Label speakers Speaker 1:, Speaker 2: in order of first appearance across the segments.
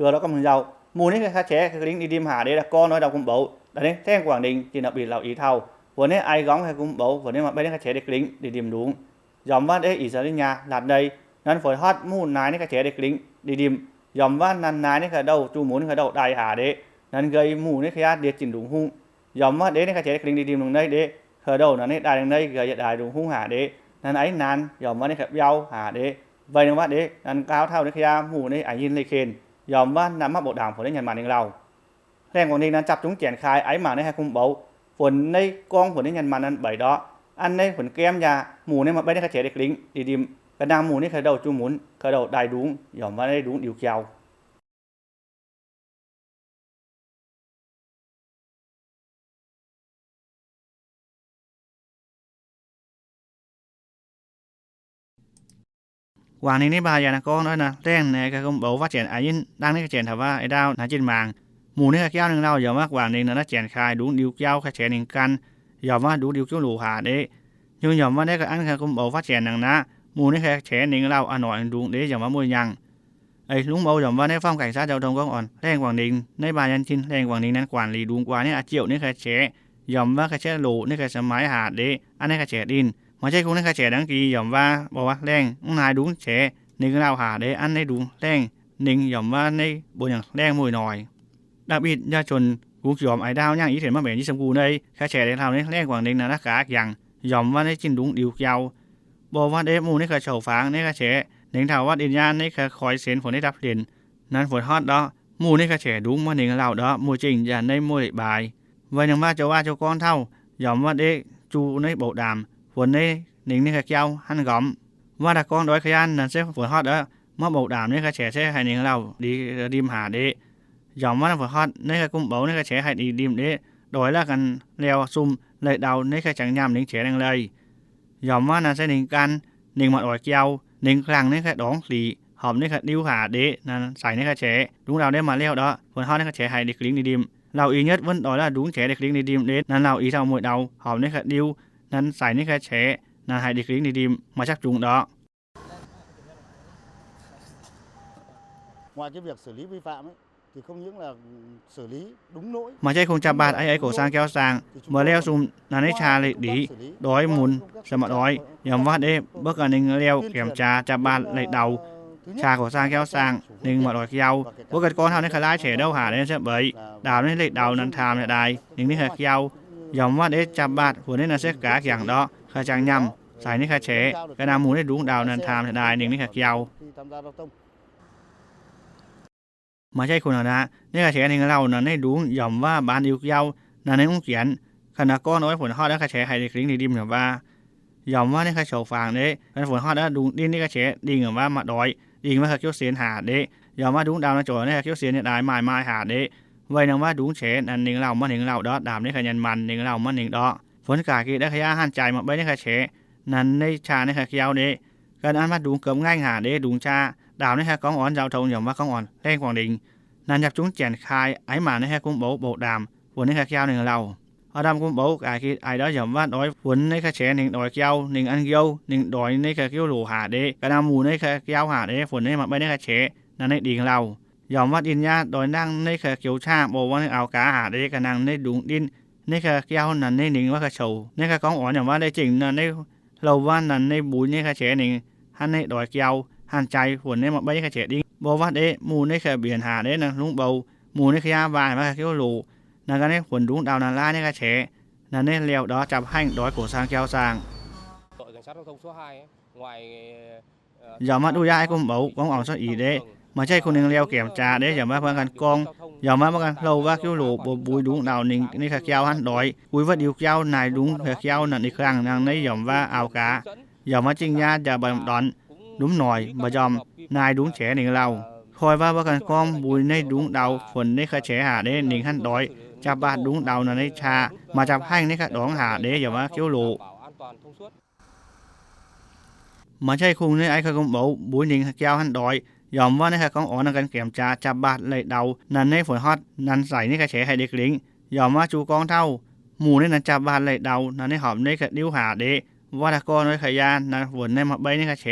Speaker 1: thừa đó có mình giàu mù này khá trẻ cái lính đi đêm hà đấy là con nói đầu cũng bổ đấy theo Quảng Ninh thì đặc biệt là ý thầu vừa nãy ai góng hay cũng bổ vừa nãy mà bây giờ khá trẻ để lính đi đêm đúng dòng văn đấy ý giờ đến nhà lạt đây nên phải hot mù nái này khá trẻ để lính đi đêm dòng văn nàn nái này khá đầu chu muốn khá đầu đại hà đấy nên gây mù này khá để chỉnh đúng hung dòng văn đấy này khá trẻ để lính đi đêm đúng đây đấy khởi đầu nó này đại đằng đây gây đại đúng hung hà đấy nên ấy nàn dòng văn này khá béo hà đấy vậy nhưng mà đấy nên cao thao đấy khá mù này ảnh nhìn lên khenยอมว่านำมาบทดามฝนได้ยันมาในเราแรงของนี้นั้นจับจุ้งแก่นคายไอ้หมาในให้คุมเบาฝนในกองฝนได้ยันมานั้นใบดออันในฝนแก้มยาหมูในมาไปได้กระเฉดได้กลิ้งดิมกระนางหมูนี่เคยเดาจูหมุนเคยเดาได้ดุ้งยอมว่าได้ดุ้งดิวเกี่ยววางในบายานะก็น้อยนะแรงในกระคุมเบาว่าเจนอายินดังในกระเจนถ้าว่าไอ้ดาวน่าจินมางหมู่ในกระเจ้านึงเราอย่ามากวางในนั้นแจนคายดุ้งดิวเกี่ยวกระเฉดนึงกันยอมว่าดูดิวจุหลูหาเด้ยังยอมว่าได้ก็อันกระคุมเบาว่าเจนนังนะหมู่ในกระเฉดนึงเราอ่อนหน่อยดุ้งเด้อย่ามามุ่ยยังไอ้ลุงเบายอมว่าได้ฟ้องไก่ซาเจ้าดงก้องอ่อนแรงกวางนิงในบายันจินแรงกวางนิงนั้นกวานลีดุ้งกว่านี่อาเจียวในกระเฉดยอมว่ากระเฉดโลในกระสมัยหาเด้อันในกระเฉดดินมาใช่คงในกระเฉดดังกียอมว่าบอกว่าแรงนายดุ้งเฉนึงเราหาได้อันในดุ้งแรงนึงยอมว่าในบ่อย่างแรงมวยหน่อยดับบิดยาชนกูยอมไอ้ดาวย่างอีเห็นมาแม่นที่สมกูในกระเฉดได้เท่านี้แรงกวางนิงนะกากอย่างยอมว่าในจินดุ้งดิวเกี่ยวบอกว่าได้หมู่ในกระเฉาฟางในกระเฉดนึงถามว่าอินญาณในกระคอยเส้นฝนได้รับเรียนนั้นฝนฮอดดอหมู่ในกระเฉดดุ้งมานึงเราดอหมู่จริงอย่าในมวยบายไว้ยังว่าจะว่าเจ้าก้อนเท่ายอมว่าได้จูในโบดามฝนในนึงในกระเกี่ยวหันกอมว่าตะกองดอยขยันนั่นเสียฝนฮอดมาโบดามในกระเฉดใช้ให้นึงเราดีดิมหาเด้ยอมว่าฝนฮอดในกระกุมเบาในกระเฉดให้ดีดิมเด้โดยละกันแล้วซุ่มเลยเดาในกระจังยามนึงเฉดังเลยยอมว่านั่นใช้นึงกันนึงมาอ่อยเกี่ยวนึงครั้งในกระดองสีหอมในกระดิ้วหาเด้นั่นใส่ในกระเฉดดุ้งเราได้มาแล้วดอฝนฮอดในกระเฉดให้ดีกลิ้งดีดิมเราอียึดวันต่อละดุ้งเฉได้กลิ้งดีดิมเด้นั่นเราอีเท่ามวยเดาหอมในกระดิ้วนั้นใส่ในกระเฉดนั่นให้ดีกลิ้งดีดิมมาชักจุงดอ
Speaker 2: ngoài cái việc xử lý vi phạm ấy thì không những là xử lý đúng lỗi
Speaker 1: มาใช่คงจับบาดไอ้โกสร้างแก้วสร้างเมื่อแล้วซุมนันให้ชาเลยดีโดยหมุนสมะร้อยยอมว่าได้เบิกอันนึงแล้วเกี่ยมจาจับบาดเลยเดาชาโกสร้างแก้วสร้างนึงมาร้อยเกี่ยวบ่เกิดก้อนเฮาในคลายเฉเดาหาได้ซะเบยดาวในเลยเดานั้นทามเนี่ยได้นึงนี่เกี่ยวยอมว่าได้จับบาดหัวในนั้นเสกะอย่างดอคาจังยำใส่นี่คาเฉกระนาหมูได้ดุ้งดาวนั้นทามเนี่ยได้นึงนี่เกี่ยวมาใช่คนนะนี่กระแฉนึงเรานั้นให้ดุ้งย่อมว่าบ้านอยู่ยาวนั้นในองค์เขียนขณะก้อนน้อยฝนฮอดแล้วกระแฉให้ได้กลิ้งดิมแบบว่าย่อมว่าในกระโฉฟางเด้มันฝนฮอดแล้วดุ้งดินนี่กระแฉดิ่งว่ามาดอยดิ่งว่าเกี่ยวเสียนหาเด้ย่อมว่าดุ้งดาวนะจ่อในเกี่ยวเสียนเนี่ยได้ไม้หาเด้ไว้นำว่าดุ้งเฉอันนึงเรามานึงเราดอดามในขยันมันนึงเรามานึงดอฝนกากีได้ขยะหันใจมาไปในกระแฉนั้นในชาในกระเกี่ยวเด้กันอันมาดุ้งเกิมง่ายหาเด้ดุ้งชาดาวในกองอ่อนเจ้าทงย่อมว่าก้องอ่อนแรงกว่าดิ่งนั่นจับจุ้งแจนคายไอ้หมาในแค่กุมโบโบดามฝนในแค่เกี่ยวนึงเราเอาดำกุมโบกาคิดไอ้ดอยย่อมว่าดอยฝนในแค่แฉนึงดอยเกี่ยวนึงอันเกี่ยวนึงดอยในแค่เกี่ยวโลหาเด้กระนำหมู่ในแค่เกี่ยวหาเด้ฝนในมาไปในแค่แฉนั่นในดิ่งเราย่อมว่าดินญาดอยนั่งในแค่เกี่ยวชาบ่ว่าเอากาหาเด้กระนังในดุงดินในแค่เกี่ยวนั่นในนึงว่าแค่โชในแค่กองอ่อนย่อมว่าได้จริงนั่นในเราว่านั่นในบุญในแค่แฉนึงหันในดอยเกี่ยวหันใจฝนในมาไปในแค่แฉดิ่งบ่ว่าเด้หมู่ในแค่เบียนหาเด้นะลุงเบาหมู่ในขยะบายมาเกี่ยวโลนั่นก็ได้ฝนดุ้งดาวนาลาในกระแฉนั่นได้แล้วดอจับให้ดอยโกสร้างแก้วสร้าง
Speaker 3: đội cảnh sát giao thông số 2 ngoài
Speaker 1: อย่ามาดูยาไอ้กุมเบากองอ่อนซะอีเด้มาใช่คนนึงแล้วเกี่ยมจาเด้อย่ามาเพิ่นกันกองอย่ามากันเราว่าเกี่ยวโลบ่บุยดุ้งดาวนึงในแก้วหันดอยคุยว่าดิวแก้วนายดุ้งแก้วนั่นอีกครั้งนางในย่อมว่าเอากาอย่ามาจริงญาติอย่าบ่ดอนดุ้มหน่อยบ่ยอมนายดุ้งแฉนึงเราคอยว่ากันกองบุยในดุ้งดาวฝนในกระแฉหาเด้นึงหันดอยจับบาดดุ้งดาวนั่นในชามาจับให้ในกระดองหาเด้อย่ามาเกี่ยวโลมาใช่คุงในไอ้กระกุมเบาบุยนึงแก้วหันดอยยอมว่าในกระกองอ่อนกันเกี่ยมจาจับบาดเลยเดานั่นในฝนฮอดนั่นใส่ในกระแฉให้เด็กลิงยอมว่าจูกองเท่าหมู่ในนั้นจับบาดเลยเดานั่นในหอมในกระดิ้วหาเด้ว่าตะกอนน้อยขยานนั่นฝนในมาใบในกระแฉ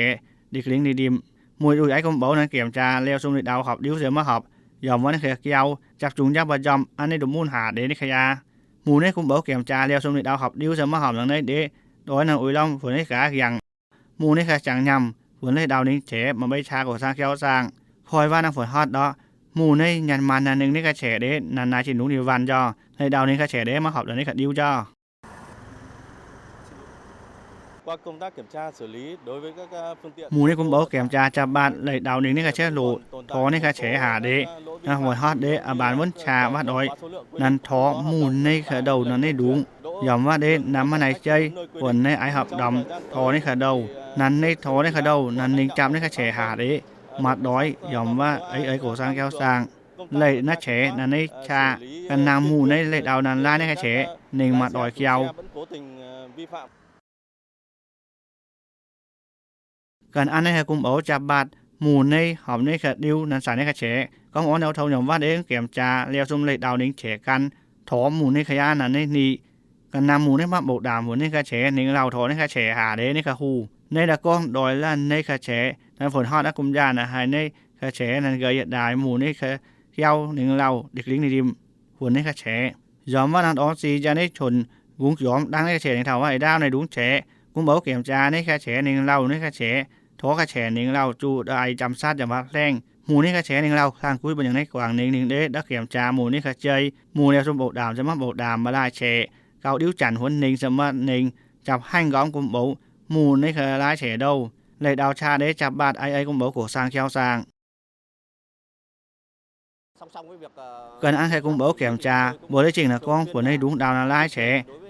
Speaker 1: เด็กลิงดีดิมมวยดูไอ้กุมเบานั้นเกี่ยมจาแล้วซุ่มเลยเดาหอบดิ้วเสือมาหอบ ยอมว่าในเขเกี่ยวจับจุงยับบ่ยอมอันในดุมูลหาเดในขยาหมู่ในกุมเบาเกี่ยมจาแล้วสมนิดเอาขับดิ้วจะมาหอมหลังในเดโดยนางอุยล้อมฝนในขาอย่างหมู่ในขาจังยำฝนในดาวนิ้งเฉมาใบชาก่อสร้างเกี่ยวสร้างคอยว่านางฝนฮอดดอหมู่ในยันมันนันนึงในกระแฉเดนันนาชินุนิวันจอในดาวนิ้งกระแฉเดมาหอบหลังในขัดดิ้วจอ
Speaker 4: qua công tác kiểm tra xử lý đối với các phương tiện
Speaker 1: หมู่ในกุมเบาเกี่ยมจาจับบาดเลยดาวนิ้งในกระแฉโลทอในกระแฉหาเดนะหัวฮอดเดอบานวนชาว่าดอยนันทอหมู่ในขะเดานันในดุงยอมว่าเดนำมาในใจฝนในไอหับดำทอในขะเดานั้นในทอในขะเดานั้นนิงจับในกระแฉหาเดมาดอยยอมว่าไอ้ก่อสร้างแก้วสร้างเลยนัดแฉนันในชากันนำหมู่ในเลยดาวนันล่าในกระแฉนิงมาดอยเกี่ยวกันอันในกุมเบาจับบาดหมู่ในหอมในขะดิ้วนันสายในกระแฉก้องอ้อนเอาเท่ายอมว่าเด้เกี่ยมจาเลียวซุ่มเลยดาวนิ้งแฉกันถอหมู่ในขยานันในนีกันนำหมู่ในมาโบกดามหมู่ในกระแฉนิงเราถอในกระแฉหาเด้ในกะฮูในตะก้องดอยลั่นในกระแฉนั้นฝนฮอดกุมญานะให้ในกระแฉนั้นเกยดายหมู่ในขะเกี่ยวนิงเราดิกลิงในดิมฝนในกระแฉยอมว่านันออซีจะได้ชนวุ้งยอมดังในกระแฉในเท่าว่าไอ้ดาวในดุงแฉกุมเบาเกี่ยมจาในกระแฉนิงเราในกระแฉทอกระแฉนิงเราจูดไอจำซัดอย่ามาแรงหมู่นี่กระแฉนิงเราทางคุยบ่อย่างในกวางนิงเด้ดักเกี่ยมจาหมู่นี่กระเจยหมู่แนวสมโบดามจะมาโบดามมาลายแฉเกาดิ้วจันหวนนิงสมะนิงจับให้ก้อมกุมเบาหมู่ในกระลายแฉเดาเลยดาวชาเด้จับบาดไอกุมเบาโขสร้างเขียวสร้างกันอันใครกุมเบาเกี่ยมจาบ่ได้จริงนะก้องฝนให้ดุงดาวนาลายแฉ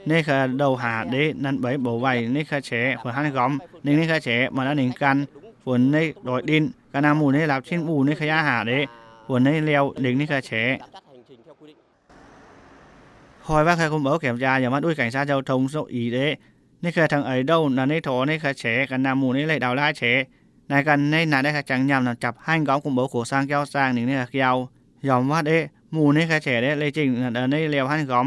Speaker 1: ในกระเดาหาเด้นั้นใบบ่ไว้ในกระแฉฝนหันก้อมนิงในกระแฉมาแล้วนิงกันฝนในดอยดินกะนาหมู่ในรับชิ้นหมู่ในขยะหาเด้ฝนในเลียวเด็กในกระแฉคอยว่าใครกุมเบาเกี่ยมจาอย่ามาด้วยไก่ซาเจ้าทงโซอีเด้นี่คือทางไอดอลนั่นในถอในกระแฉกันนาหมู่ในเลยดาวลายแฉในกันในนาได้จังยำจับให้ก้อมกุมเบาโขสร้างแก้วสร้างนิงในเกี่ยวยอมว่าเด้หมู่ในกระแฉเด้เลยจริงนั่นในเลียวหันก้อม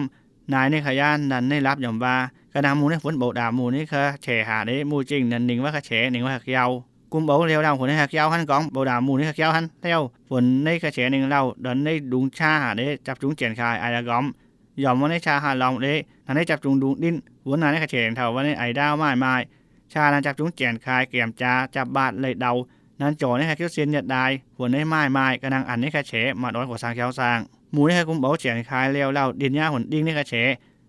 Speaker 1: นายในขยะนั่นในรับยอมว่ากะนาหมู่ในฝนโบดาหมู่นี่คือแฉหาเด้หมู่จริงนั่นนิงว่ากระแฉนิงว่าเกี่ยวกุมเบาเลียวดาวฝนในเกี่ยวหันก้อมโบดาหมู่ในเกี่ยวหันเลียวฝนในกระแฉนิงเราดันในดุงชาหาเด้จับจุงเจียนคายไอละก้อมยอมว่าในชาหาลองเด้นั่นได้จับจุงดุงดินหัวนายในกระแฉเท่าว่าในไอดาวไม้ชานั้นจับจุงเจียนคายเกี่ยมจาจับบาดเลยเดานั้นจ่อในคิวเซียนยัดได้ฝนในไม้กำลังอันในกระแฉมาดอยกว่าสร้างเกี่ยวสร้างหมู่ในกุมเบาเจียนคายเลียวเล่าดินหญ้าฝนดิ้งในกระแฉ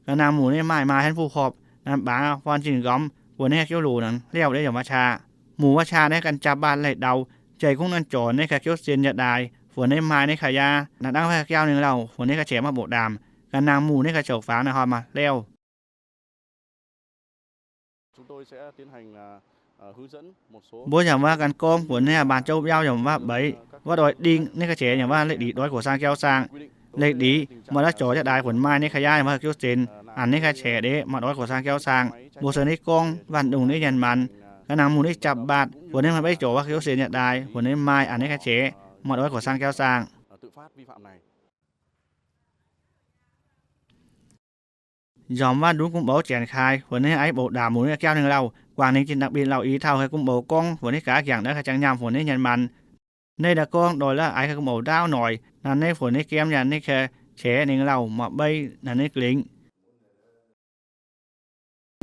Speaker 1: กะนาหมู่ในไม้ท่านผู้ขอบนั้นบางฟอนจิงก้อมฝนในคิวรูนั้นเลียวได้อย่างว่าชาหมู่ว่าชาในกันจับบาดเลยเดาใจคงนั้นจ่อในคิวเซียนยัดได้ฝนในไม้ในขยะนั้นตั้งไว้แก้วนึงเราฝนในกระแฉมาโบดามกันนางหมู่ในกระโจกฟ้านะฮอมาเร็ว บ่อย่างว่ากันกองฝนในบ้านเจ้ายาวอย่างว่าใบว่าดอยดิงในกระแฉอย่างว่าเลขดีดอยกว่าสร้างแก้วสร้างเลขดีมาละจ่อจะได้ผลไม้ในขยะมาคิวเซนอันในกระแฉเด้มาดอยกว่าสร้างแก้วสร้างบ่เสนในกองบ้านดุงในยันมันกันนางหมู่ในจับบาดฝนในมาไปจ่อว่าคิวเซนจะได้ฝนในไม้อันในกระแฉมาดอยกว่าสร้างแก้วสร้างยอมว่าดุงกุมเบาเจียนคายฝนในไอ้โบดาหมู่ในแก้วนึงเรากวางในจินดักบินเราอีเท่าให้กุมเบากองฝนในกาอย่างได้จังยามฝนในยันมันในตะกองโดยละไอ้กุมเบาดาวหน่อยนั่นในฝนในแก้มยันในแค่แฉนึงเรามาใบนั่นในกลิง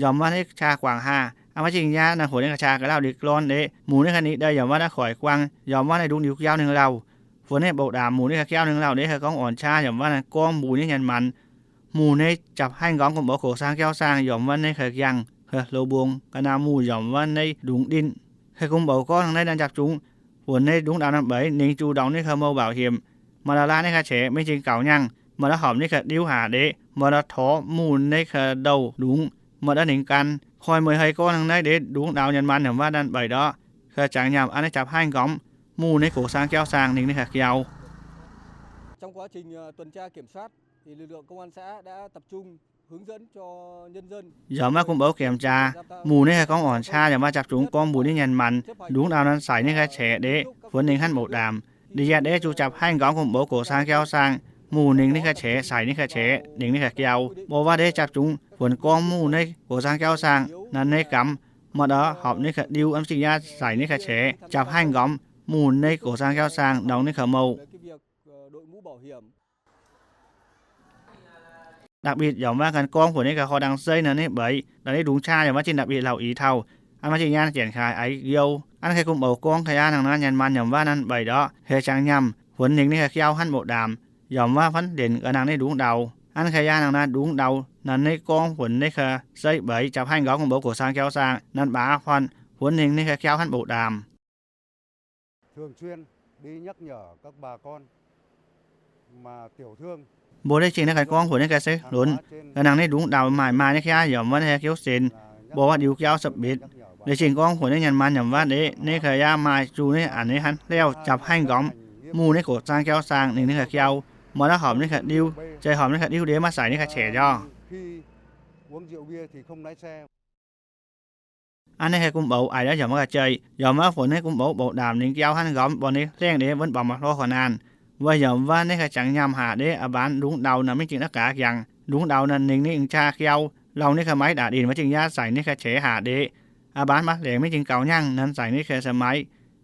Speaker 1: ยอมว่าในชากวาง5อามาจริงยานะฝนในกระชากระเล่าดิกร้อนเด้หมู่ในคันนี้ได้ยอมว่าได้ข่อยกวางยอมว่าในดุงนิ้วยาวนึงเราฝนในโบดาหมู่ในแก้วนึงเราได้ให้กองอ่อนชายอมว่านั้นกองหมู่ในยันมันหมู่ในจับให้ก้องกุมเบาโขสร้างแก้วสร้างยอมว่าในเขยยังโลบวงกะนาหมู่ยอมว่าในดุงดินให้กุมเบาก้อนในดันจับจุงฝนในดุงดาวน้ำใบนิงจูดองในขโมเบาเหียมมาละลาในกระแฉไม่จริงเก่ายังมาละหอมในกระดิ้วหาเดมาละทอหมู่ในกระเดาดุงมาละหนิงกันคอยมือให้ก้อนในเดดุงดาวยันมันเห็นว่าดันใบดอเคยจังยามอันในจับให้ก้อมหมู่ในโขสร้างแก้วสร้างนิงในกระเกี่ยว
Speaker 5: Trong quá trình tuần tra kiểm soát thì lực lượng công an xã đã tập trung hướng dẫn cho nhân dân
Speaker 1: ยอมว่ากุมเบาเกี่ยมจาหมู่ในกองอ่อนชาอย่ามาจับจุงกองหมู่ในยันมันดุงดาวนั้นใส่ในกระแฉเดฝนนิงขั้นโบดามดิยาเดจูจับให้ก้องกุมเบาโขสร้างแก้วสร้างหมู่นิงในกระแฉใส่ในกระแฉนิงในกระเกี่ยวบ่ว่าได้จับจุงฝนกองหมู่ในโขสร้างแก้วสร้างนั้นในกำมาดอหอบในกระดิวอัมสิยาใส่ในกระแฉจับให้ก้อมหมู่ในโขสร้างแก้วสร้างดองในขโม
Speaker 5: đội mũ bảo hiểm.
Speaker 1: Đặc biệt giốngว่าการกองผลในกะคอดังเซยนั้นนี่เบยตอนนี้ดุงชาอย่างว่าจินđặc biệtเหล่าอีเท่าอันมาจิญาณเขียนขายไอเกียวอันใครกุมเอากองขยานทางนั้นยันมันอย่างว่านั้นเบยดอเฮจังยำผลหนึ่งนี่ก็เกี่ยวหันโบดามยอมว่าพันเด่นกะนางในดุงเดาอันขยานทางนั้นดุงเดานั้นในกองผลในกะเซยเบยจับให้กองของโบก่อสร้างเกี่ยวสร้างนั้นบาพันผลหนึ่งนี่ก็เกี่ยวหันโบดาม
Speaker 2: thường xuyên đi nhắc nhở các bà con mà tiểu thương
Speaker 1: บ่ได้จริงในการกองผลในกะเซหลุนกะนางในดุงเดาหมายมาในแค่ยอมว่าให้เกี่ยวเส้นบ่ว่าดิวเกี่ยวสับบิดในจริงกองผลในยันมันอย่างว่าเด้ในขยามาจูในอันนี้หันแล้วจับให้กอมหมู่ในโกสร้างเกี่ยวสร้าง1นี่ก็เกี่ยวมอละหอมนี่ก็ดิวใจหอมนี่ก็ดิวเด้มาใส่นี่ก็แฉย่อ
Speaker 2: khi uống rượu bia thì không lái xe
Speaker 1: อันนี้ให้กุมเบาไอ้แล้วอย่ามาใจอย่ามาฝนให้กุมเบาเบาดาม1เกี่ยวหันกอมบ่นี้แรงเด้เบิ่นบ่มารอขนานว่าอย่าว่าในก็จังยามหาเด้อบานดุงเดาน่ะไม่จริงอากาศอย่างดุงเดานั้น1นี่อิงชาเกี่ยวเรานี่ก็ไม้ดาดินมาจริงยาใส่นี่ก็แฉหาเด้อาบานมาแหลงไม่จริงเก่ายั่งนั้นใส่นี่แค่สมัย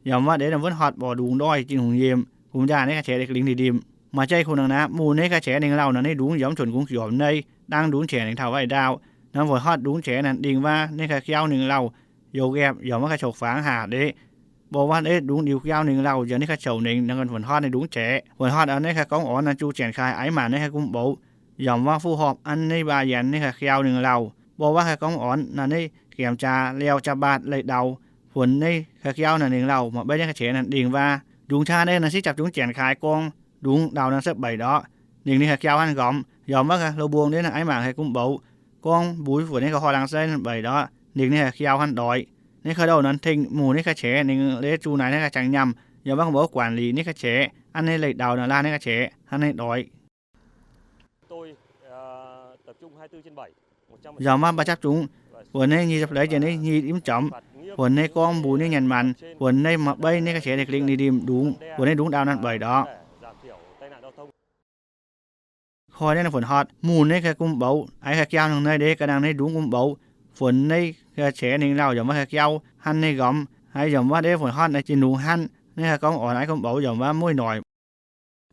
Speaker 1: ยอมว่าเด้นำเวินฮอดบ่ดุงด้อยจริงหงเยี่ยมกุมยานี่ก็แฉเด็กลิงดิมมาใจคนนะหมู่นี่ก็แฉนึงเรานั้นให้ดุงยอมชนกุงยอมในดังดุงแฉนึงเท่าไว้ดาวนำฝนฮอดดุงแฉนั้นดิงว่านี่ก็เกี่ยวนึงเราโยกแอบยอมว่าก็ฉกฝางหาเด้บ่ว่าเอ๊ะดุงดิวเกี่ยวนึงเราอย่างนี้ก็เฉานึงนังฝนฮอดในดุงแฉฝนฮอดอันนี้ก็กองอ่อนนั้นจูแจนคายไอ้หมานี่ก็กุมเบายอมว่าผู้หอบอันนี้บายันนี่ก็เกี่ยวนึงเราบ่ว่าก็กองอ่อนนั่นนี่เกี่ยมจาเลียวจะบาดเลยเดาผลในกะเกี่ยวนั่นเองเรามาใบยังกะเฉนั่นดิงว่าดุงชาได้นั่นสิจับดุงแจนขายกองดุงดาวนั่นเสบใบดอกนิ่งนี่กะเกี่ยวหันกอมยอมว่าเราบวงได้นั่นไอ้หมางให้กุมเบากองบุยฝนนี่ก็คอดังเส้นใบดอกนิ่งนี่กะเกี่ยวหันดอยนี่เขาเดานั้นทิ้งหมู่นี่กะเฉนิ่งเลจูไหนนี่กะจังยำยอมว่าบอกกวนลีนี่กะเฉอันนี้เลยดาวนั่นล่านี่กะเฉอันนี้ดอย
Speaker 4: Tôi tập trung 24/7
Speaker 1: ยอมว่าประจับจุงผลในยีจับเลยจะนี่ยีอิ่มจอมผลในกองบูนี่ยันมันผลในมาใบนี่กะเฉเด็กลิงดิมดุงผลในดุงดาวนั้นใบดอกคอยในฝนฮอดหมู่ในกะกุมเบาไอ้กะเกี่ยวนึงในเด็กกะดังในดุงกุมเบาฝนในกะเฉนึงเรายอมว่ากะเกี่ยวหันในกอมให้ยอมว่าได้ฝนฮอดในจินดุงหันในกะกองอ่อนไอ้กุมเบายอมว่ามุ้ยหน่อย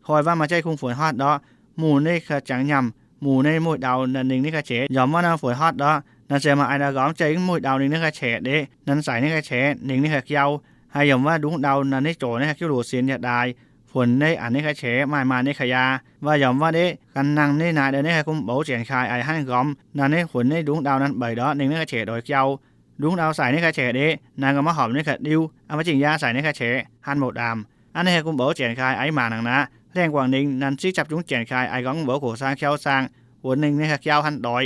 Speaker 1: คอยว่ามาใจคงฝนฮอดดอกหมู่ในกะจังยำหมู่ในมุ้ยดาวนั่นนึงนี่กะเฉยอมว่าน่าฝนฮอดดอกนั่นเสียมาไอ้ดากอมใจมุ้ยดาวนึงนี่กะเฉเด้นั่นใส่นี่กะเฉนึงนี่กะเกี่ยวให้ยอมว่าดุงดาวนั่นในโจนี่กะคิวโลเซียนจะได้ฝนในอันนี้กะเฉมาในขยาว่ายอมว่าเด้กันนั่งในนายเด้นี่กุมเบาเจียนคายไอ้หันกอมนั่นในฝนในดุงดาวนั้นใบดอกนึงนี่กะเฉโดยเกี่ยวดุงดาวใส่นี่กะเฉเด้นางก็มาหอมนี่กะดิวเอามาจิงยาใส่นี่กะเฉหันหมดดำอันนี้กุมเบาเจียนคายไอ้มานังนะแรงกว่านึงนั่นสิจับจุงเจียนคายไอ้กองเบาโขสร้างเขียวสร้างฝนนึงนี่กะเกี่ยวหันดอย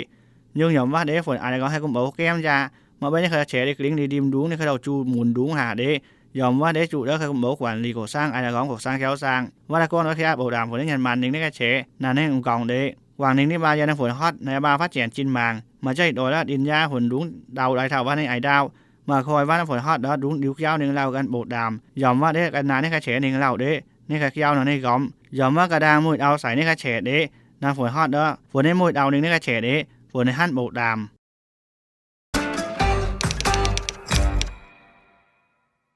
Speaker 1: nhưngยอมว่าเด้ฝนอะไรก็ให้กุมเบาแก้มยามาใบนี่กะเฉเด็กลิงดิมดุงนี่เขาจูหมุนดุงหาเด้ยอมว่าได้จุแล้วกุมเบาขวัญลีโกสร้างอะไรของโขสร้างเขียวสร้างว่าละก้อนก็แค่เบาดำฝนยันมันนึงนี่กะเฉนั่นให้องค์กองเด้วางนึงนี่บายาในฝนฮอดในบาพัดเจียนจินมางมาใจโดยละดินยาฝนดุงดาวหลายเท่าว่าในไอดาวมาคอยว่าฝนฮอดแล้วดุงดิวเกี่ยวนึงเรากันโบดำยอมว่าได้กันนานนี่กะเฉนึงเราเด้นี่กะเกี่ยวนั่นให้กอมยอมว่ากระดางมุดเอาใส่นี่กะเฉเด้นาฝนฮอดเด้อฝนในมุดเอานึงนี่กะเฉเด้ฝนในหั่นโบดำ